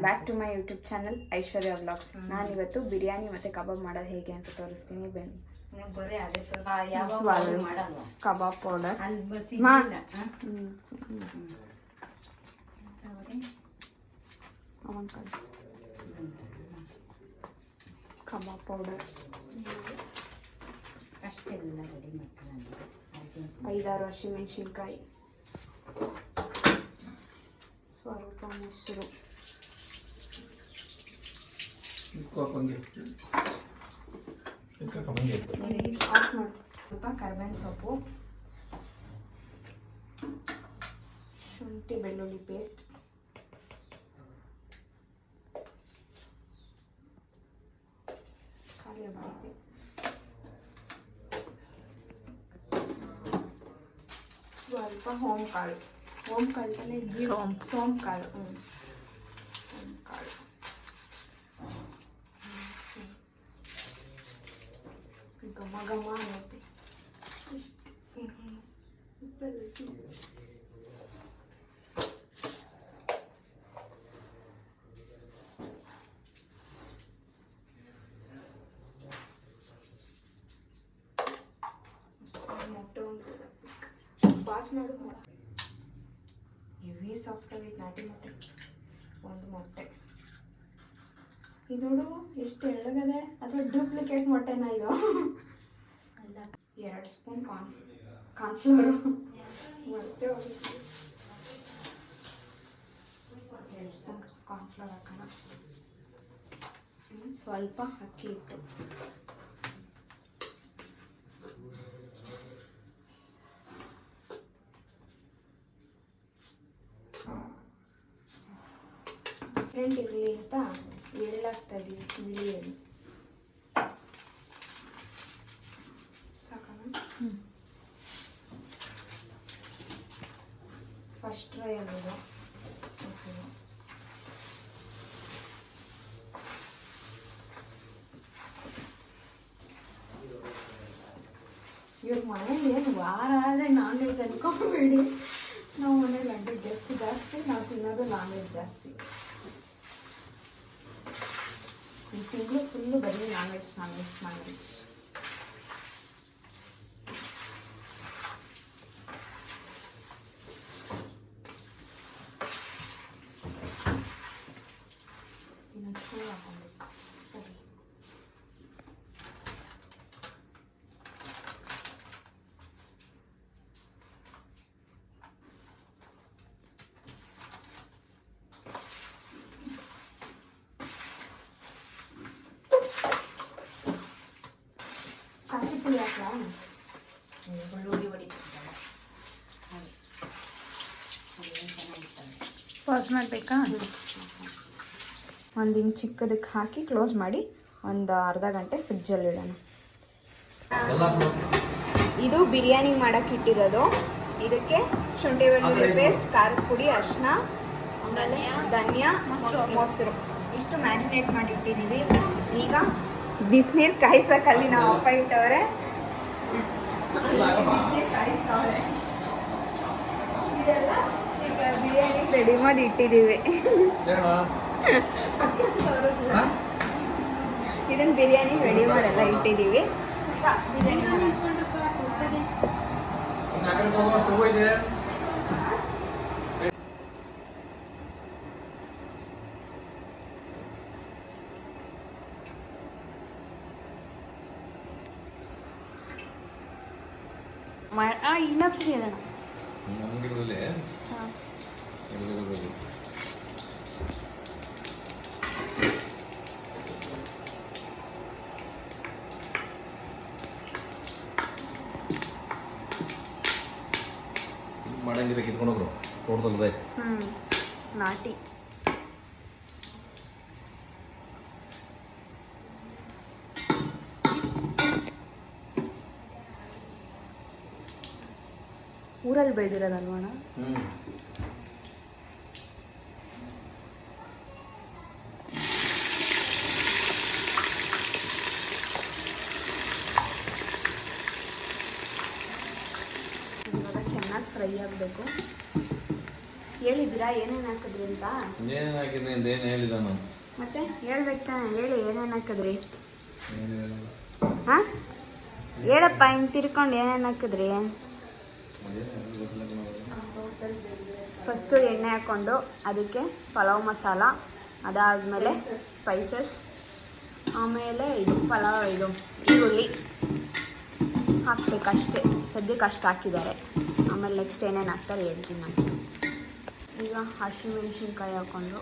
Back to my YouTube channel Aishwarya vlogs. ನಾನಿವತ್ತು ಬಿರಿಯಾನಿ ಮತ್ತು ಕಬಾಬ್ ಮಾಡೋದು ಹೇಗೆ ಅಂತ ತೋರಿಸ್ತೀನಿ. ಬನ್ನಿ. ಕಬಾಬ್ ಪೌಡರ್, ಕಬಾಬ್ ಪೌಡರ್, 5-6 ಹಸಿಮೆಣಸಿನ್ಕಾಯಿ, ಸ್ವಲ್ಪ ಮೊಸರು, ಸ್ವಲ್ಪ ಕರ್ಬೇವಿನ ಸೊಪ್ಪು, ಶುಂಠಿ ಬೆಳ್ಳುಳ್ಳಿ ಪೇಸ್ಟ್, ಸ್ವಲ್ಪ ಸೋಂಪು ಕಾಳು, ಸೋಂಪು ಕಾಳು, ಘಮ ಘಮ ಅನ್ನತ್ತೆ. ಮೊಟ್ಟೆ ಒಂದು ಪಾಸ್ ಮಾಡು. ಹೆವಿ ಸಾಫ್ಟ್ ಆಗೈತೆ ನಾಟಿ ಮೊಟ್ಟೆ. ಒಂದು ಮೊಟ್ಟೆ ಇದು ಎಷ್ಟು ತೆಳ್ಳಗದೆ, ಅಥವಾ ಡೂಪ್ಲಿಕೇಟ್ ಮೊಟ್ಟೆನ ಇದು? 2 ಸ್ಪೂನ್ ಕಾರ್ನ್ಫ್ಲವರು, ಮತ್ತೆ 2 ಸ್ಪೂನ್ ಕಾರ್ನ್ಫ್ಲವರ್ ಹಾಕೋಣ. ಸ್ವಲ್ಪ ಅಕ್ಕಿ ಹಿಟ್ಟು, ಡಿಫ್ರೆಂಟ್ ಇರಲಿ ಅಂತ ಎಳ್ಳಾಗ್ತಾ ಇದ್ದೀವಿ. ಬಿಳಿ ಎಳ್ಳು ಸಾಕಣ? ಫಸ್ಟ್ ಟ್ರೈ ಆಗೋದು. ಇವ್ರ ಮನೇಲಿ ಏನು ವಾರ ಆದರೆ ನಾನ್ ವೆಜ್ ಅನ್ಕೋಬೇಡಿ. ನಾವು ಮನೇಲಿ ಗಂಟೆ ಗೆಸ್ಟ್ ಜಾಸ್ತಿ, ನಾವು ತಿನ್ನೋದು ನಾನ್ ವೆಜ್ ಜಾಸ್ತಿ. ಈ ತಿಂಗಳು ಫುಲ್ಲು ಬರೀ ನಾನ್ ವೆಜ್. ಕಾಚಿ ಪುಡಿ ಹಾಕಲಾ? ಬೆಳ್ಳುಳ್ಳಿ ಹೊಡಿತಿದ್ದಲ್ಲ, ಪಾಸ್ ಮಾಡಬೇಕಾ? ಒಂದು ಇಂಚ್ ಚಿಕ್ಕದಕ್ಕೆ ಹಾಕಿ ಕ್ಲೋಸ್ ಮಾಡಿ ಒಂದು ಅರ್ಧ ಗಂಟೆ ಫ್ರಿಜ್ಜಲ್ಲಿ ಇಡೋಣ. ಇದು ಬಿರಿಯಾನಿ ಮಾಡೋಕ್ಕೆ ಇಟ್ಟಿರೋದು. ಇದಕ್ಕೆ ಶುಂಠಿ ಬೆಳ್ಳುಳ್ಳಿ ಪೇಸ್ಟ್, ಖಾರದ ಪುಡಿ, ಅರಿಶಿನ, ಆಮೇಲೆ ಧನಿಯಾ, ಮೊಸರು ಇಷ್ಟು ಮ್ಯಾರಿನೇಟ್ ಮಾಡಿ ಇಟ್ಟಿದ್ದೀವಿ. ಈಗ ಬಿಸಿನೀರು ಕಾಯಿಸೋಕಲ್ಲಿ ನಾವು ಅಪ್ಪ ಇಟ್ಟವ್ರೆ. ಇದೆಲ್ಲ ಈಗ ಬಿರಿಯಾನಿ ರೆಡಿ ಮಾಡಿ ಇಟ್ಟಿದ್ದೀವಿ. ಇದನ್ನ ಬಿರಿಯಾನಿ ರೆಡಿ ಮಾಡೆಲ್ಲ ಇಟ್ಟಿದ್ದೀವಿ. ಇನ್ನೊಂದ್ಸರಿ ಹೇಳೋಣ. ಮಾಡಂಗಿಲ್ಲ, ಕಿತ್ಕೊಂಡೋಗ್ರು ತೋಟದಲ್ಲದೆ ನಾಟಿ. ಊರಲ್ಲಿ ಬೆಳೆದಿರೋದಲ್ವಣ? ಚೆನ್ನಾಗಿ ಫ್ರೈ ಆಗಬೇಕು. ಹೇಳಿದ್ದೀರಾ ಏನೇನು ಹಾಕಿದ್ರಿ ಅಂತ? ಏನೇನು ಹಾಕಿದ್ರಿ ಅಂತ ಏನು ಹೇಳಿದ ನಾನು? ಮತ್ತೆ ಹೇಳ್ಬೇಕು ತಾನೆ, ಹೇಳಿ ಏನೇನು ಹಾಕಿದ್ರಿ? ಏನು ಹೇಳಿಲ್ಲ. ಹಾಂ ಹೇಳಪ್ಪ, ಹಿಂಗೆ ತಿರ್ಕೊಂಡು ಏನೇನು ಹಾಕಿದ್ರಿ? ಫಸ್ಟು ಎಣ್ಣೆ ಹಾಕ್ಕೊಂಡು ಅದಕ್ಕೆ ಪಲಾವ್ ಮಸಾಲ, ಅದಾದಮೇಲೆ ಸ್ಪೈಸಸ್, ಆಮೇಲೆ ಇದು ಇದು ಈರುಳ್ಳಿ ಹಾಕ್ಬೇಕಷ್ಟೇ. ಸದ್ಯಕ್ಕೆ ಅಷ್ಟು ಹಾಕಿದ್ದಾರೆ. ಆಮೇಲೆ ನೆಕ್ಸ್ಟ್ ಏನೇನು ಹಾಕ್ತಾರೆ ಹೇಳ್ತೀನಿ ನಾನು. ಈಗ ಹಸಿಮೆಣ್ಸಿನ್ಕಾಯಿ ಹಾಕ್ಕೊಂಡು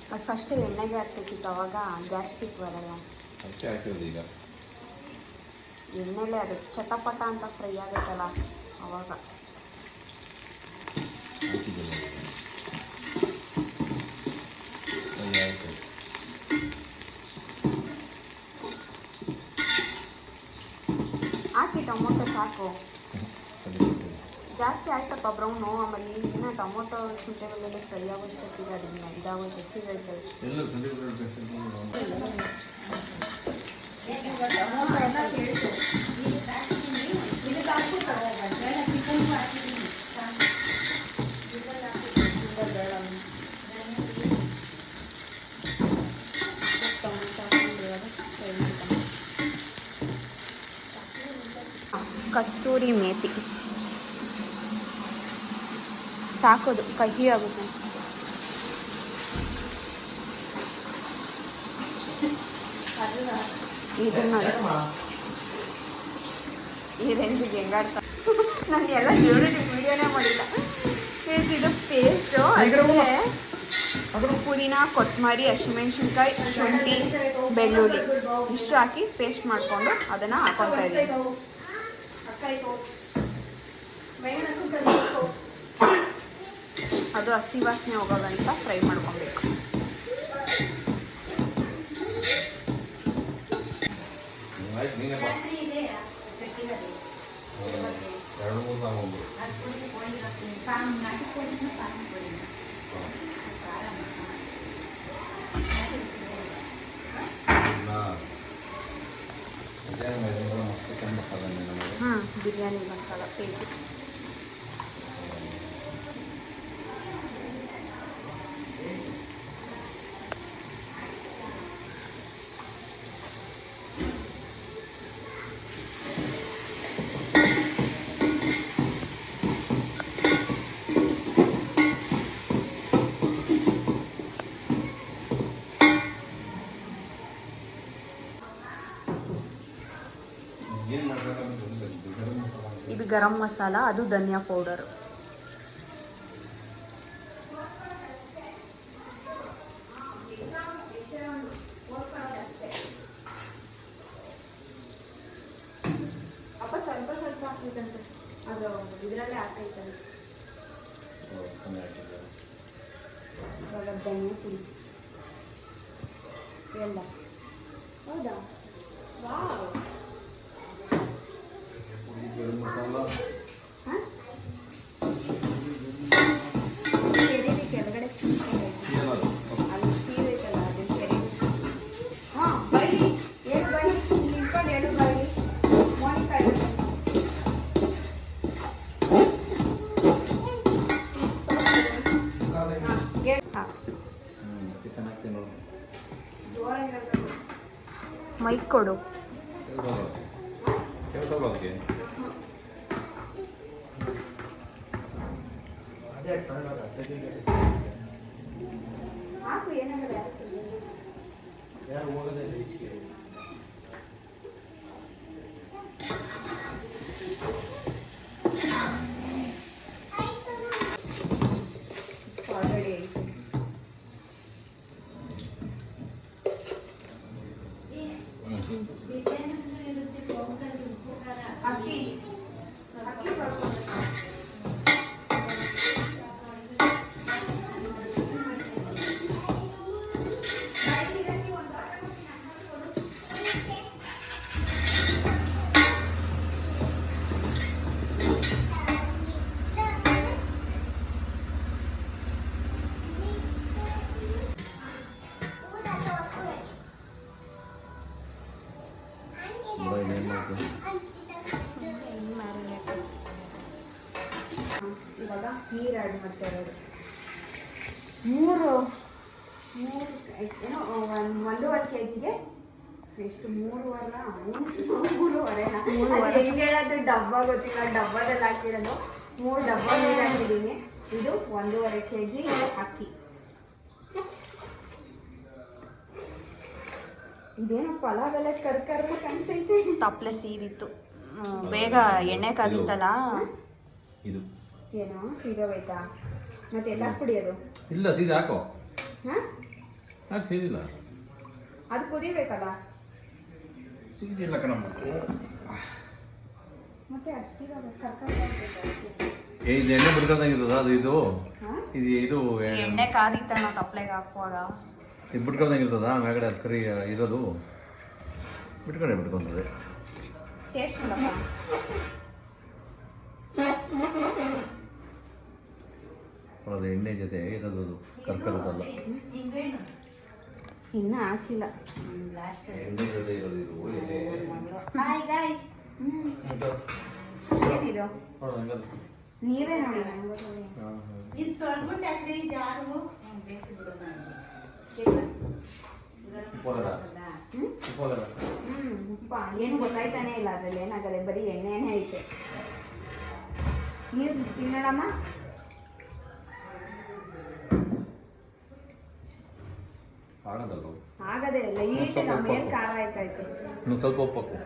ಅದು ಫಸ್ಟ್ ಎಣ್ಣೆಗೆ ಹಾಕ್ಬೇಕಿತ್ತು, ಅವಾಗ ಗ್ಯಾಸ್ಟ್ರಿಕ್ ಬರಲ್ಲ. ಅಷ್ಟೇ ಹಾಕಿರೋದು ಈಗ. ಎಣ್ಣೆಲೆ ಅದು ಚಟಪಟ ಅಂತ ಫ್ರೈ ಆಗುತ್ತಲ್ಲ ಅವಾಗ. ಹಾಕಿ ಟೊಮೊಟೊ ಸಾಕು, ಜಾಸ್ತಿ ಆಯ್ತಪ್ಪ ಬ್ರೌನು. ಆಮೇಲೆ ಇನ್ನು ಟೊಮೊಟೊ ಶುಂಠಿ ಬೆಳ್ಳುಳ್ಳಿ ಫ್ರೈ ಆಗೋಷ್ಟೊತ್ತಿಗೆ ಅದನ್ನ ಇದಾಗುತ್ತೆ, ಸೀರಿಯಲ್ಸಲ್ಲಿ. ಕಸ್ತೂರಿ ಮೇಥಿ ಸಾಕೋದು, ಕಹಿ ಆಗುತ್ತೆ. ಇದನ್ನ ಈ ರೇಂಜಿಗೆ ಹೆಂಗಾಡ್ತಾ ನಾನು ಎಲ್ಲ ವಿಡಿಯೋನೇ ಮಾಡಿಲ್ಲ. ಇದು ಪೇಸ್ಟು, ಅದಕ್ಕೆ ಪುದೀನ, ಕೊತ್ತಂಬರಿ, ಹಸಿಮೆಣ್ಸಿನ್ಕಾಯಿ, ಶುಂಠಿ, ಬೆಳ್ಳುಳ್ಳಿ ಇಷ್ಟು ಹಾಕಿ ಪೇಸ್ಟ್ ಮಾಡಿಕೊಂಡು ಅದನ್ನು ಹಾಕೊತಾ ಇದ್ದೀನಿ. ಅದು ಹಸಿ ವಾಸನೆ ಹೋಗೋಗಂತ ಫ್ರೈ ಮಾಡ್ಕೊಬೇಕು. ಬಿರಿಯಾನಿ ಮಸಾಲ ಪೇಜ್. ಇದು ಗರಂ ಮಸಾಲ, ಅದು ಧನಿಯಾ ಪೌಡರು. ಅಪ್ಪ ಸ್ವಲ್ಪ ಸ್ವಲ್ಪ ಹಾಕ್ಬೇಕಂತೆ, ಅದು ಇದರಲ್ಲೇ ಹಾಕೈತಂತೆ. ಇವಾಗ ಧನಿಯಾ ಪುಡಿ ಎಲ್ಲ. ಹೌದಾ? ವಾವ್. ಕೆಳಗಡೆ ಅಲ್ಲಿ ಸ್ಟೀಲ್ ಐತಲ್ಲ, ಅದನ್ನ ಕೆರೆ. ಹಾಂ ಬರೀ ಏನು ಬರೀ ನಿಂತ್ಕೊಂಡು ಎರಡು ಬರೀ ಮೋನಿಕಾ ಮೈಕ್ ಕೊಡು. ಹಾಕು ಏನಾಗಲ್ಲ. ಆಲ್ರೆಡಿ ಐತೆ. ಅಕ್ಕಿ ಅಕ್ಕಿ ಬರ್ಕೊಂಡು ಮ್ಯಾರಿನೇಟ್ ಇವಾಗ ನೀರು ಆ್ಯಡ್ ಮಾಡ್ತಾ ಇರೋದು. ಮೂರು ಏನೋ 1.5 kgಗೆ ಎಷ್ಟು 3.5 ಹೆಂಗೆ ಹೇಳೋದು ಡಬ್ಬ ಗೊತ್ತಿಲ್ಲ, ಡಬ್ಬದಲ್ಲಿ ಹಾಕಿರೋದು 3 ಡಬ್ಬ ನೀರು ಹಾಕಿದ್ದೀನಿ. ಇದು 1.5 kg ಅಕ್ಕಿ. ಇದೇನು ಪಲಾವೆಲ್ಲ ಕರ್ಕರ್ಮ ಕಾಣ್ತೈತೆ. ತಪ್ಪಲೆ ಸೀದಿತ್ತು, ಬೇಗ ಎಣ್ಣೆ ಕಾದಿತ್ತಲ್ಲ. ಇದು ಏನೋ ಸೀದೋಯ್ತಾ? ಮತ್ತೆ ಎಲ್ಲ ಕುಡಿಯೋದು ಇಲ್ಲ, ಸೀದಾ ಹಾಕೋ. ಹಾಂ ಹಾಕಿ ಸೀದಿಲ್ಲ, ಅದು ಕುದಿಬೇಕಲ್ಲ ಸೀದಿಲ್ಲ ಕಣಮ್ಮ. ಮತ್ತೆ ಅದು ಸೀದಾ ಕರ್ಕರ್ಮ ಇದು ಎಣ್ಣೆ ಬಿಡ್ಕೊಳ್ದಂಗಿರ್ತದ ಅದು. ಇದು ಹಾಂ ಇದು ಎಣ್ಣೆ ಕಾದಿತ್ತಣ್ಣ ತಪ್ಪಲೆಗೆ ಹಾಕುವಾಗ. ಇದು ಬಿಟ್ಕೊಳ್ದಂಗಿರ್ತದ ಮೇಗಡೆ ಅದು ಕರಿ ಇರೋದು ಬಿಟ್ಕೊಂತದೆ. ಟೇಸ್ಟ್ ಇಲ್ಲಪ್ಪ. ಅದು ಎಣ್ಣೆ ಜೊತೆ ಇರೋದು, ಅದು ಕರ್ಕರದಲ್ಲ, ಇನ್ನೂ ಹಾಕಿಲ್ಲ. ಎಣ್ಣೆ ಜೊತೆ ಇರೋದು ಇದು ಎಣ್ಣೆ. Hi guys. ಏನಿದು? ನೀವೇ ನೋಡಿ. ಉಪ್ಪ ಏನು ಗೊತ್ತಾಯ್ತಾನೆ ಇಲ್ಲ ಅದ್ರಲ್ಲಿ, ಏನಾಗದೆ ಬರೀ ಎಣ್ಣೆನೇ ಐತೆ. ನೀರು ತಿನ್ನೋಣಮ್ಮ. ಆಗದಲ್ಲ, ಆಗದೆ ಲೈಟ್ ನಮ್ಮ ಮೇಲೆ ಖಾರ ಆಯ್ತಾಯ್ತು. ಇನ್ನು ಸ್ವಲ್ಪ ಉಪ್ಪು ಹಾಕು,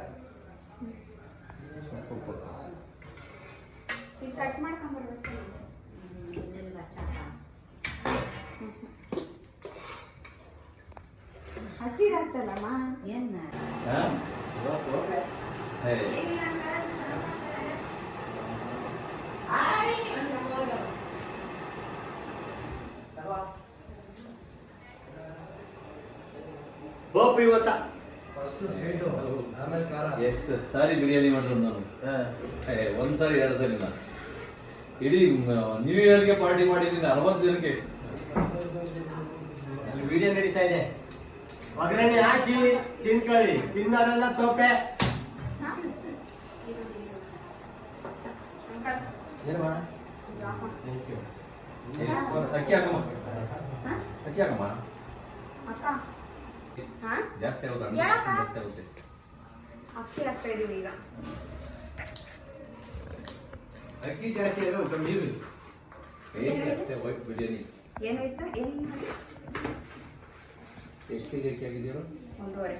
ಸ್ವಲ್ಪ ಉಪ್ಪು ಹಾಕು. ಈಗ ಕಟ್ ಮಾಡ್ಕೊಂಡ್ಬರ್ಬೇಕು. ಹಸಿರಾಗ್ತದಮ್ಮ. ಎಷ್ಟು ಸಾರಿ ಬಿರಿಯಾನಿ ಮಾಡಿದ್ರು ನಾನು, ಒಂದ್ಸಾರಿ 2 ಸಾರಿ ಇಲ್ಲ. ಇಡೀ ನ್ಯೂ ಇಯರ್ಗೆ ಪಾರ್ಟಿ ಮಾಡಿದ್ದೀನಿ 60 ಜನಕ್ಕೆ. ವಿಡಿಯೋ ನಡೀತಾ ಇದೆ. ಒಗ್ಗರಣೆ ಹಾಕಿ ತಿನ್ಕೊಳ್ಳಿ, ತಿನ್ನೋರೆಲ್ಲ ತೋಪೆ. ಅಕ್ಕಿ ಹಾಕಮ್ಮ, ಅಕ್ಕಿ ಹಾಕಮ್ಮ. ಅಕ್ಕ ಹಾ ಜಾಸ್ತಿ ಆಗುತ್ತೆ, ಯಾಕ? ಜಾಸ್ತಿ ಆಗುತ್ತೆ. ಅಕ್ಕಿ ಹಾಕ್ತಾ ಇದೀವಿ ಈಗ. ಅಕ್ಕಿ ಜಾಸ್ತಿ ಇರೋ ಕಮ್ಮಿ. ಅಷ್ಟೇ ವೈಟ್ ಬಿರಿಯಾನಿ. ಏನಾಯ್ತು? ಏನು ಎಷ್ಟು ಕೆಜಿ ಅಕ್ಕಿ ಹಾಕಿದ್ದೀರೋ? 1.5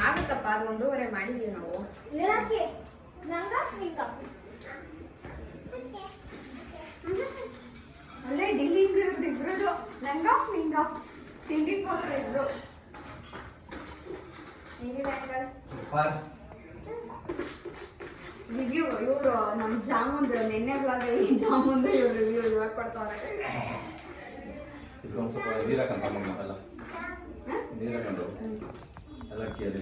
ಆಗುತ್ತಪ್ಪ. ಅದು 1.5 ಮಾಡಿದ್ದೀವಿ ನಾವು. ಅಲ್ಲೇ ಡಿಲ್ಲಿಂಗ್ ಇವ್ರದ್ದು ಇಬ್ರದು ನಂಗ ನಿಂಗ ತಿಂಡಿ ಕೊಟ್ರು ಇಬ್ರು. ರಿವ್ಯೂ ಇವರು ನಮ್ಮ ಜಾಮೂನ್ದು ನೆನ್ನೆ ಬ್ಲಾಗಲ್ಲಿ ಜಾಮೂನ್ದು ಇವ್ರು ರಿವ್ಯೂ ಇವಾಗ ಕೊಡ್ತಾರೆ. ಇದು ಒಂದು ಸ್ವಲ್ಪ ನೀರು ಹಾಕಂತಮ್ಮ ಎಲ್ಲ, ನೀರು ಹಾಕೊಂಡು ಎಲ್ಲ ಅಕ್ಕಿಯಲ್ಲಿ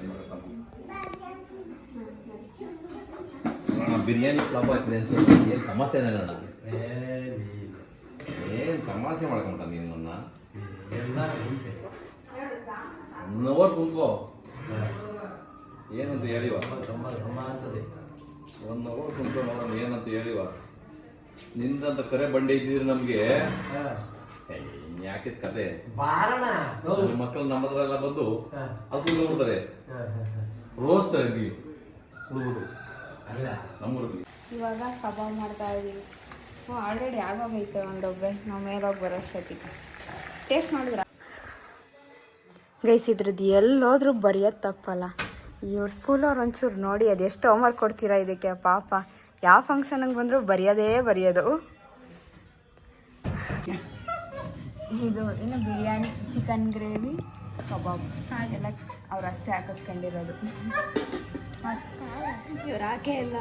ಬಿರಿಯಾನಿ ಫ್ಲಾಪ್ ಆಗ್ತಿದೆ ಅಂತ ಏನು ಸಮಸ್ಯೆ ಏನಿಲ್ಲ. ಏನು ತಮಾಷೆ ಮಾಡ್ಕೊಂಡ ನೀನು ನನ್ನ 1 ಅವರ್ ಕುಂತ್ಕೋ, ಏನಂತ ಹೇಳಿವ? 1 ಅವರ್ ಕುಂತ್ಕೊ ನೋಡೋಣ ಏನಂತ ಹೇಳಿವ. ನಿಂದಂತ ಕರೆ ಬಂಡೆ ಇದ್ದಿದ್ರೆ ನಮ್ಗೆ ಯಾಕಿದ್ ಕತೆ ಮಕ್ಕಳು ನಮ್ಮ ಹತ್ರ ಎಲ್ಲ ಬಂದು ಅದು ನೋಡ್ತಾರೆ, ರೋಸ್ತಾರೆ ನೀವು ಹುಡುಗರು ನಮ್ಮೂರಲ್ಲಿ. ಇವಾಗ ಕಬಾಬ್ ಮಾಡ್ತಾ ಇದೀವಿ. ಆಲ್ರೆಡಿ ಆಗೋಗೈತೆ ಒಂದೊಬ್ಬೆ. ನಾವು ಮೇಲೋಗಿ ಬರೋಷ್ಟೊತ್ತಿಗೆ ಟೇಸ್ಟ್ ಮಾಡಿದ್ರ ಗೈಸ್. ಇದ್ರದ್ದು ಎಲ್ಲೋದ್ರೂ ಬರೆಯೋದು ತಪ್ಪಲ್ಲ. ಇವ್ರ ಸ್ಕೂಲವ್ರು ಒಂಚೂರು ನೋಡಿ ಅದೆಷ್ಟು ಹೋಮ್ವರ್ಕ್ ಕೊಡ್ತೀರಾ ಇದಕ್ಕೆ ಪಾಪ. ಯಾವ ಫಂಕ್ಷನ್ಗೆ ಬಂದರೂ ಬರೆಯೋದು. ಇದು ಇನ್ನು ಬಿರಿಯಾನಿ, ಚಿಕನ್ ಗ್ರೇವಿ, ಕಬಾಬ್ ಎಲ್ಲ ಅವ್ರು ಅಷ್ಟೇ ಹಾಕಿಸ್ಕೊಂಡಿರೋದು. ಇವ್ರು ಹಾಕೇ ಇಲ್ಲ,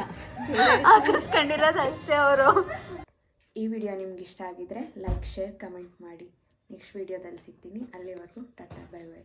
ಹಾಕಿಸ್ಕೊಂಡಿರೋದು ಅಷ್ಟೇ ಅವರು. ಈ ವಿಡಿಯೋ ನಿಮ್ಗೆ ಇಷ್ಟ ಆಗಿದ್ರೆ ಲೈಕ್, ಶೇರ್, ಕಮೆಂಟ್ ಮಾಡಿ. ನೆಕ್ಸ್ಟ್ ವಿಡಿಯೋದಲ್ಲಿ ಸಿಗ್ತೀನಿ. ಅಲ್ಲಿವರೆಗೂ ಟಾಟಾ, ಬೈ ಬೈ.